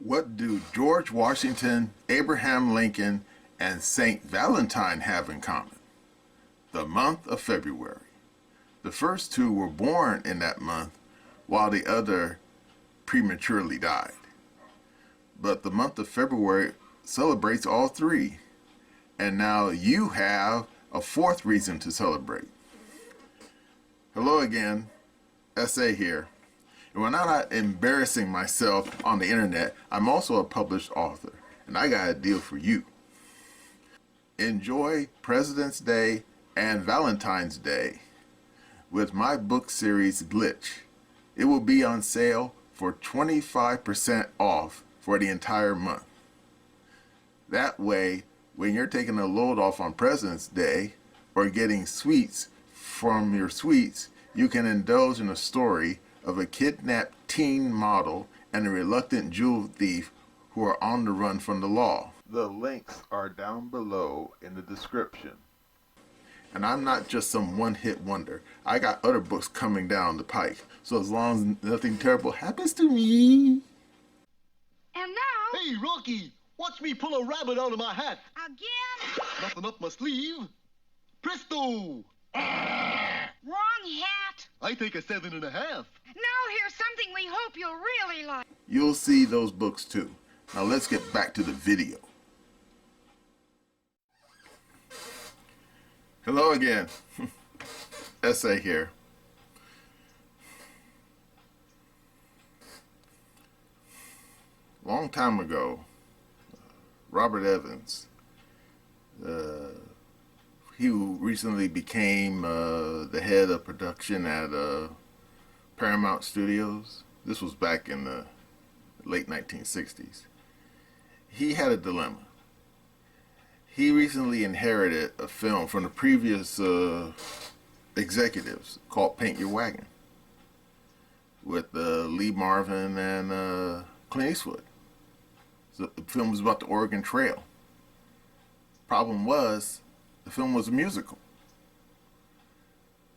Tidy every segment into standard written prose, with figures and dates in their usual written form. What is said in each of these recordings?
What do George Washington, Abraham Lincoln, and Saint Valentine have in common? The month of February. The first two were born in that month, while the other prematurely died. But the month of February celebrates all three, and now you have a fourth reason to celebrate. Hello again, SA here. And when I'm not embarrassing myself on the internet, I'm also a published author, and I got a deal for you. Enjoy President's Day and Valentine's Day with my book series Glitch. It will be on sale for 25% off for the entire month. That way, when you're taking a load off on President's Day or getting sweets from your sweets, you can indulge in a story of a kidnapped teen model and a reluctant jewel thief who are on the run from the law. The links are down below in the description. And I'm not just some one-hit wonder. I got other books coming down the pike. So as long as nothing terrible happens to me. And now... Hey, Rocky! Watch me pull a rabbit out of my hat. Again? Nothing up my sleeve. Presto! Wrong hat. I take a 7.5. Now here's something we hope you'll really like. You'll see those books too. Now let's get back to the video. Hello again. SA here. Long time ago, Robert Evans, he recently became the head of production at Paramount Studios. This was back in the late 1960s. He had a dilemma. He recently inherited a film from the previous executives called Paint Your Wagon with Lee Marvin and Clint Eastwood. So the film was about the Oregon Trail. Problem was, the film was a musical.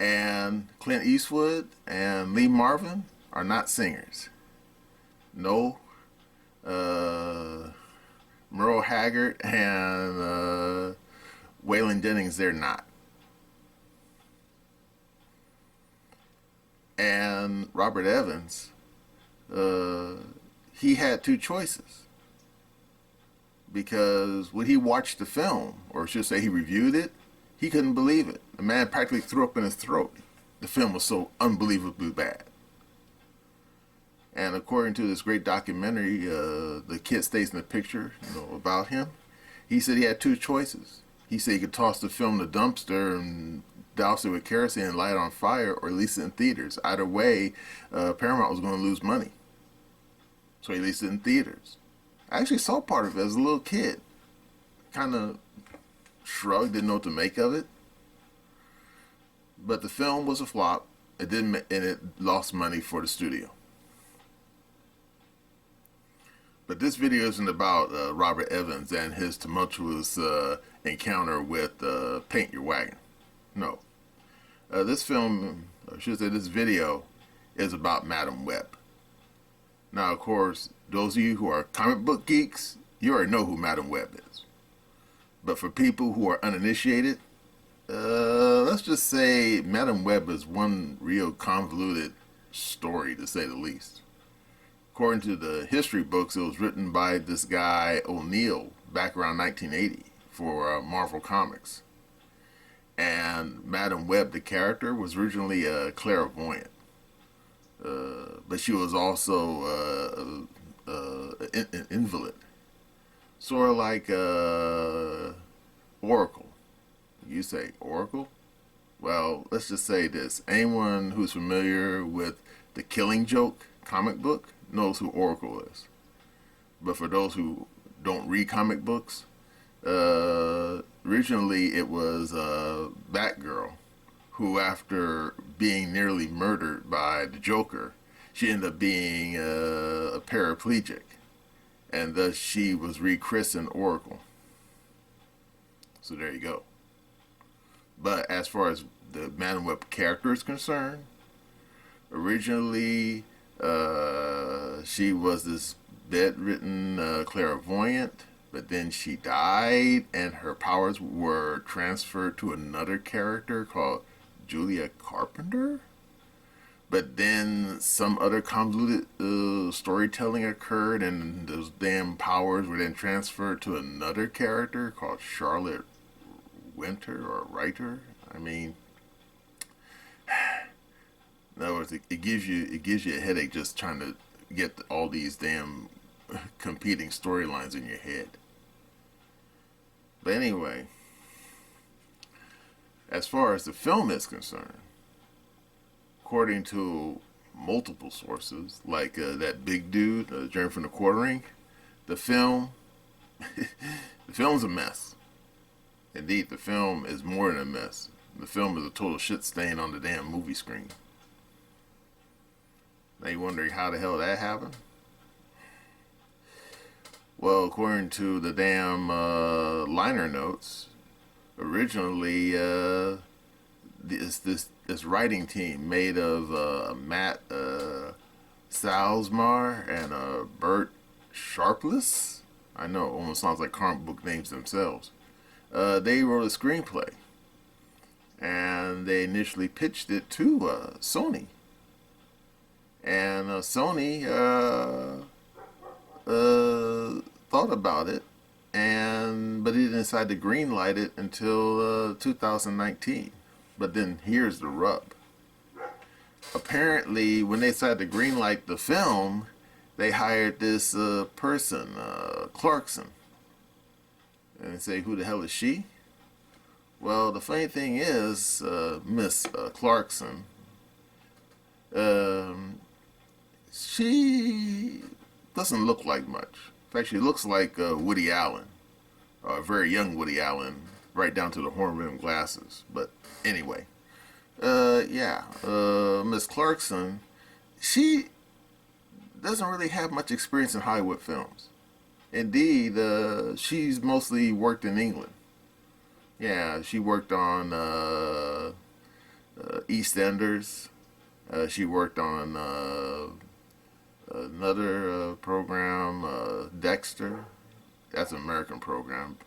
And Clint Eastwood and Lee Marvin are not singers. No, Merle Haggard and Waylon Jennings, they're not. And Robert Evans, he had two choices. Because when he watched the film, or I should say he reviewed it, he couldn't believe it. The man practically threw up in his throat. The film was so unbelievably bad. And according to this great documentary, The Kid Stays in the Picture, about him, he said he had two choices. He said he could toss the film in the dumpster and douse it with kerosene and light it on fire, or release it in theaters. Either way, Paramount was going to lose money. So he released it in theaters. I actually saw part of it as a little kid. Kind of shrugged, didn't know what to make of it. But the film was a flop. It didn't, and it lost money for the studio. But this video isn't about Robert Evans and his tumultuous encounter with Paint Your Wagon. No. This film, or I should say this video, is about Madame Web. Now, of course, those of you who are comic book geeks, you already know who Madame Web is. But for people who are uninitiated, let's just say Madame Web is one real convoluted story, to say the least. According to the history books, it was written by this guy O'Neill back around 1980 for Marvel Comics. And Madame Web, the character, was originally a clairvoyant. But she was also an invalid. Sort of like Oracle. You say Oracle? Well, let's just say this. Anyone who's familiar with the Killing Joke comic book knows who Oracle is. But for those who don't read comic books, originally it was Batgirl, who after being nearly murdered by the Joker, she ended up being a paraplegic, and thus she was rechristened Oracle. So there you go. But as far as the Madame Web character is concerned, originally she was this bedridden clairvoyant, but then she died and her powers were transferred to another character called Julia Carpenter. But then some other convoluted storytelling occurred, and those damn powers were then transferred to another character called Charlotte Winter or Writer. I mean, in other words, it gives you a headache just trying to get all these damn competing storylines in your head. But anyway, as far as the film is concerned, according to multiple sources, like that big dude, Jeremy from the Quartering, the film, the film's a mess. Indeed, the film is more than a mess. The film is a total shit stain on the damn movie screen. Now you're wondering how the hell that happened? Well, according to the damn liner notes, originally this writing team made of Matt Salzmar and Bert Sharpless. I know, it almost sounds like comic book names themselves. They wrote a screenplay, and they initially pitched it to Sony. And Sony thought about it, but he didn't decide to greenlight it until 2019. But then here's the rub. Apparently, when they decided to greenlight the film, they hired this person, Clarkson. And they say, who the hell is she? Well, the funny thing is, Miss Clarkson, she doesn't look like much. In fact, she looks like Woody Allen, a very young Woody Allen, right down to the horn-rimmed glasses. But anyway, Miss Clarkson, she doesn't really have much experience in Hollywood films. Indeed, she's mostly worked in England. Yeah, she worked on EastEnders. She worked on another program, Dexter. That's an American program.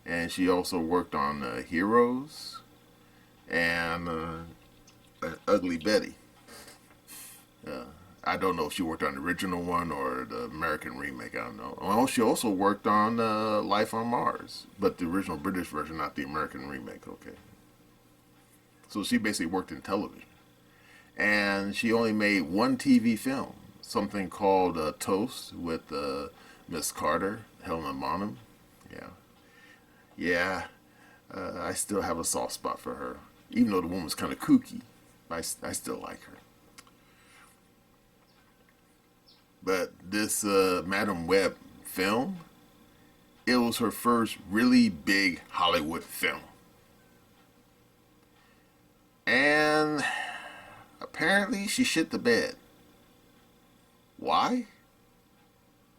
And she also worked on Heroes and Ugly Betty. I don't know if she worked on the original one or the American remake. I don't know. Oh, she also worked on Life on Mars, but the original British version, not the American remake. Okay. So she basically worked in television. And she only made one TV film, something called Toast with Miss Carter, Helena Bonham. Yeah. I still have a soft spot for her, even though the woman's kind of kooky. I still like her. But this Madam Web film, it was her first really big Hollywood film. And apparently she shit the bed. Why?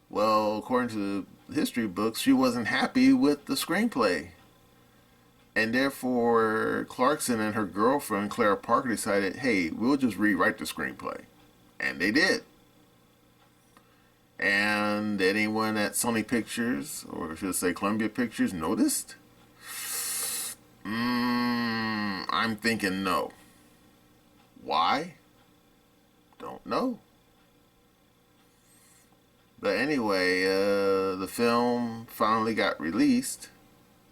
Well, according to the history books, she wasn't happy with the screenplay. And therefore, Clarkson and her girlfriend, Clara Parker, decided, hey, we'll just rewrite the screenplay. And they did. And anyone at Sony Pictures, or should I say Columbia Pictures, noticed? I'm thinking no. Why? Don't know. But anyway, the film finally got released,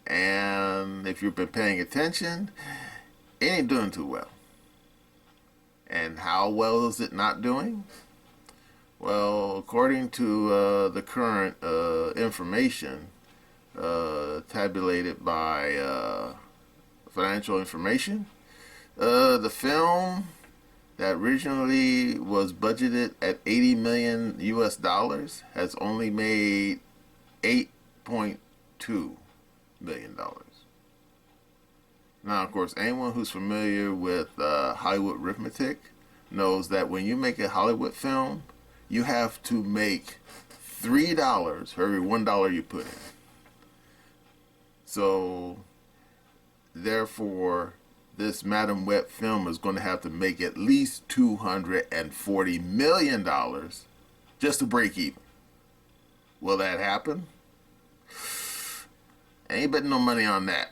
and if you've been paying attention, it ain't doing too well. And how well is it not doing? Well, according to the current information tabulated by Financial Information, the film that originally was budgeted at $80 million US has only made $8.2 million. Now, of course, anyone who's familiar with Hollywood arithmetic knows that when you make a Hollywood film, you have to make $3 for every $1 you put in. So, therefore, this Madam Web film is going to have to make at least $240 million just to break even. Will that happen? Ain't betting no money on that.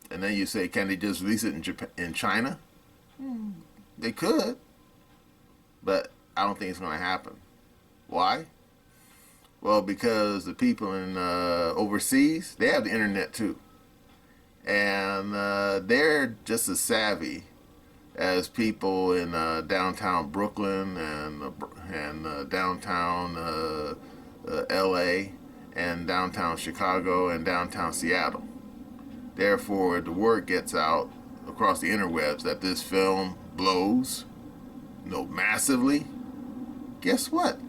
And then you say, can they just release it in Japan, in China? They could, but I don't think it's going to happen. Why? Well, because the people in overseas, they have the internet too, and they're just as savvy as people in downtown Brooklyn and downtown L.A. and downtown Chicago and downtown Seattle. Therefore, the word gets out across the interwebs that this film blows, massively. Guess what?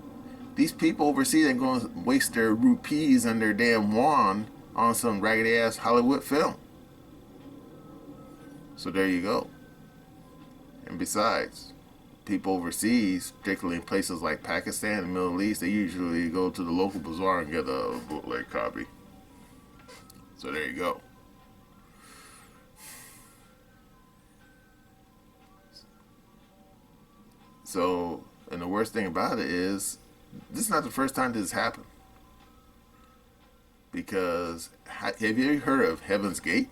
These people overseas ain't going to waste their rupees and their damn yuan on some raggedy-ass Hollywood film. So there you go. And besides, people overseas, particularly in places like Pakistan and the Middle East, they usually go to the local bazaar and get a bootleg copy. So there you go. So, and the worst thing about it is, this is not the first time this has happened. Because, have you ever heard of Heaven's Gate?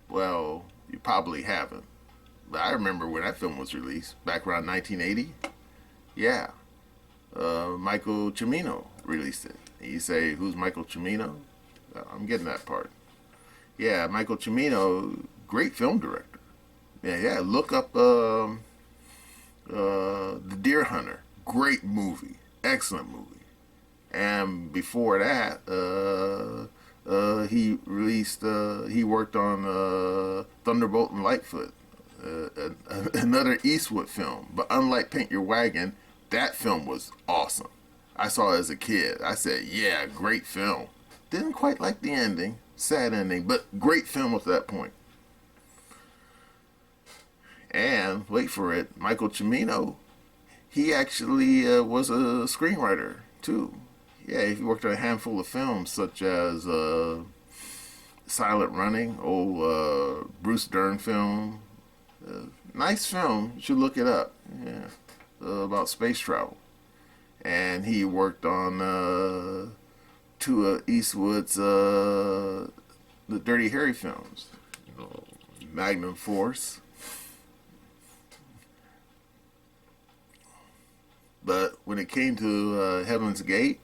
Well, you probably haven't. But I remember when that film was released, back around 1980. Yeah. Michael Cimino released it. And you say, who's Michael Cimino? I'm getting that part. Yeah, Michael Cimino, great film director. Yeah, look up The Deer Hunter, great movie, excellent movie. And before that, he worked on Thunderbolt and Lightfoot, another Eastwood film. But unlike Paint Your Wagon, that film was awesome. I saw it as a kid. I said, yeah, great film. Didn't quite like the ending, sad ending, but great film up to that point. And, wait for it, Michael Cimino, he actually was a screenwriter, too. Yeah, he worked on a handful of films, such as Silent Running, Bruce Dern film. Nice film, you should look it up. Yeah, about space travel. And he worked on two of Eastwood's the Dirty Harry films, Magnum Force. But when it came to Heaven's Gate,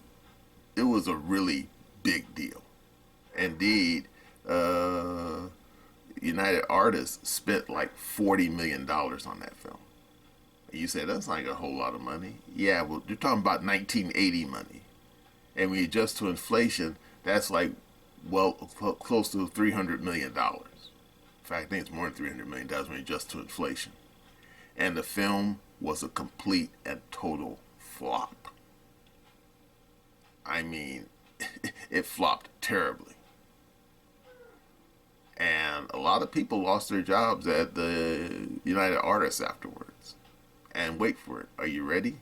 it was a really big deal. Indeed, United Artists spent like $40 million on that film. You say, that's like a whole lot of money. Yeah, well, you're talking about 1980 money. And when you adjust to inflation, that's like, well, close to $300 million. In fact, I think it's more than $300 million when you adjust to inflation. And the film was a complete and total flop. I mean, it flopped terribly. And a lot of people lost their jobs at the United Artists afterwards. And wait for it, are you ready?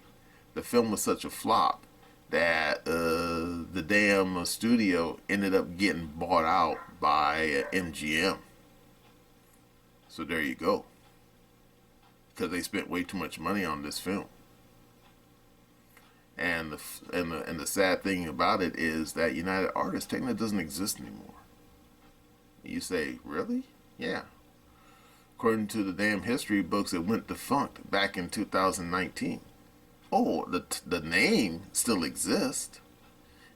The film was such a flop that the damn studio ended up getting bought out by MGM. So there you go. Because they spent way too much money on this film. And the sad thing about it is that United Artists technically doesn't exist anymore. You say, really? Yeah. According to the damn history books, it went defunct back in 2019. Oh, the name still exists.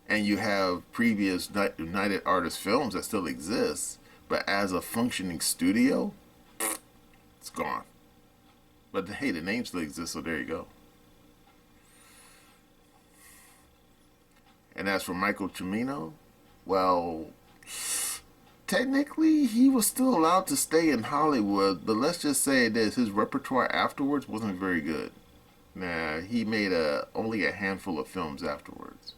And you have previous United Artists films that still exist. But as a functioning studio, it's gone. But hey, the name still exists, so there you go. And as for Michael Cimino, well, technically he was still allowed to stay in Hollywood, but let's just say this, his repertoire afterwards wasn't very good. Nah, he made only a handful of films afterwards.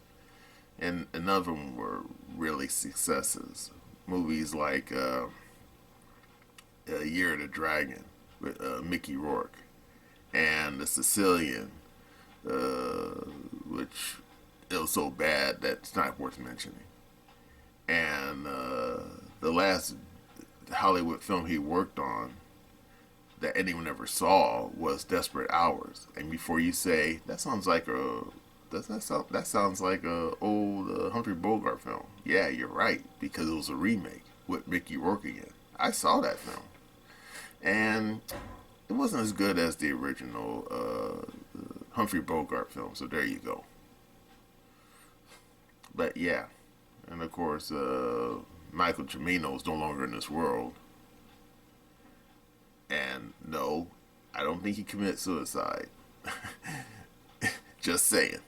And none of them were really successes. Movies like Year of the Dragon with Mickey Rourke, and The Sicilian, which it was so bad that it's not worth mentioning. And the last Hollywood film he worked on that anyone ever saw was Desperate Hours. And before you say, that sounds like a Doesn't that sound? That sounds like a old Humphrey Bogart film. Yeah, you're right, because it was a remake with Mickey Rourke again. I saw that film, and it wasn't as good as the original Humphrey Bogart film. So there you go. But yeah, and of course, Michael Cimino is no longer in this world. And no, I don't think he committed suicide. Just saying.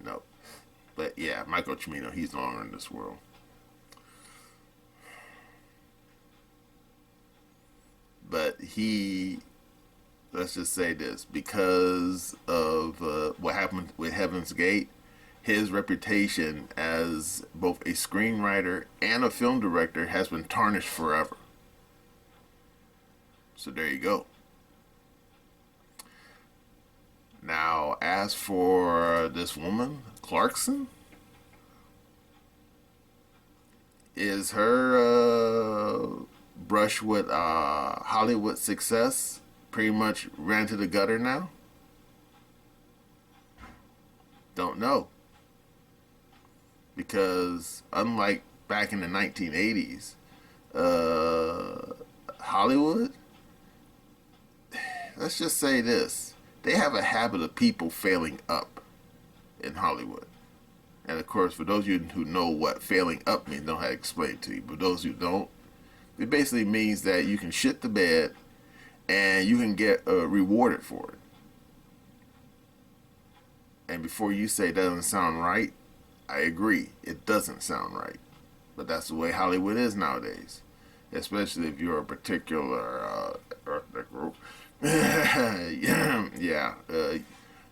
No. But yeah, Michael Cimino, he's no longer in this world. But he, let's just say this, because of what happened with Heaven's Gate, his reputation as both a screenwriter and a film director has been tarnished forever. So there you go. Now, as for this woman, Clarkson, is her brush with Hollywood success pretty much ran to the gutter now? Don't know. Because unlike back in the 1980s, Hollywood, let's just say this, they have a habit of people failing up in Hollywood. And of course, for those of you who know what failing up means, I don't have to explain it to you. But those who don't, it basically means that you can shit the bed and you can get rewarded for it. And before you say it doesn't sound right, I agree, it doesn't sound right. But that's the way Hollywood is nowadays. Especially if you're a particular ethnic group. Yeah,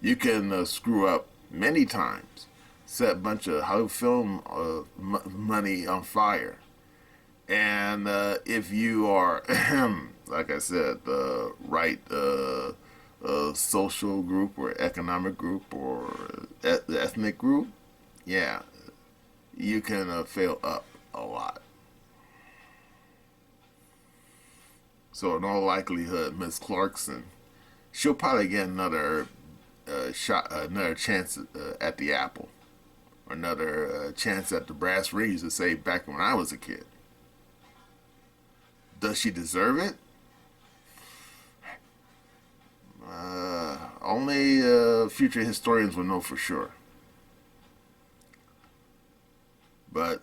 you can screw up many times, set a bunch of Hollywood film money on fire, and if you are, like I said, the right social group or economic group or ethnic group, yeah, you can fail up a lot. So in all likelihood, Miss Clarkson, she'll probably get another shot, another chance at the apple, or another chance at the brass rings to say back when I was a kid. Does she deserve it? Only future historians will know for sure. But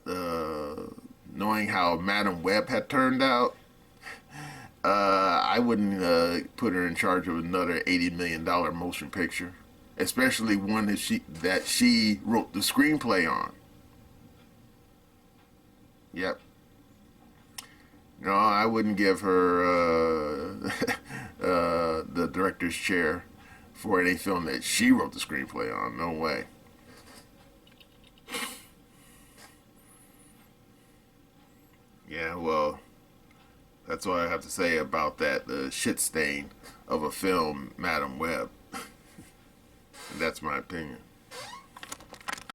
knowing how Madam Web had turned out, I wouldn't put her in charge of another $80 million motion picture, especially one that she wrote the screenplay on. Yep. No, I wouldn't give her the director's chair for any film that she wrote the screenplay on. No way. Yeah, well, that's all I have to say about that shit stain of a film, Madam Web. That's my opinion.